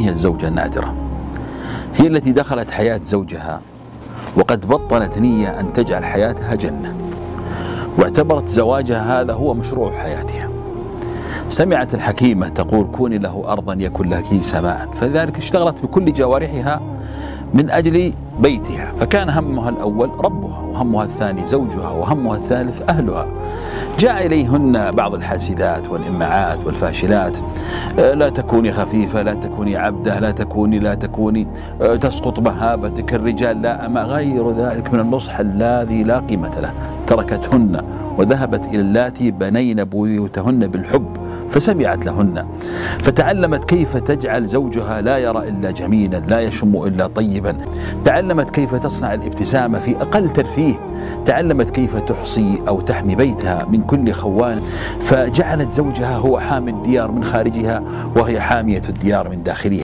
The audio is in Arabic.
هي الزوجة النادرة، هي التي دخلت حياة زوجها وقد بطنت نية أن تجعل حياتها جنة، واعتبرت زواجها هذا هو مشروع حياتها. سمعت الحكيمة تقول: كوني له أرضا يكن لك سماء، فلذلك اشتغلت بكل جوارحها من أجل بيتها، فكان همها الأول ربها، وهمها الثاني زوجها، وهمها الثالث أهلها. جاء إليهن بعض الحاسدات والإمعات والفاشلات: لا تكوني خفيفة، لا تكوني عبدة، لا تكوني تسقط مهابتك، الرجال لا، أما غير ذلك من النصح الذي لا قيمة له. تركتهن وذهبت إلى اللاتي بنين بيوتهن بالحب، فسمعت لهن، فتعلمت كيف تجعل زوجها لا يرى إلا جميلا، لا يشم إلا طيبا. تعلمت كيف تصنع الابتسامة في أقل ترفيه، تعلمت كيف تحصي أو تحمي بيتها من كل خوان، فجعلت زوجها هو حامي الديار من خارجها، وهي حامية الديار من داخلها.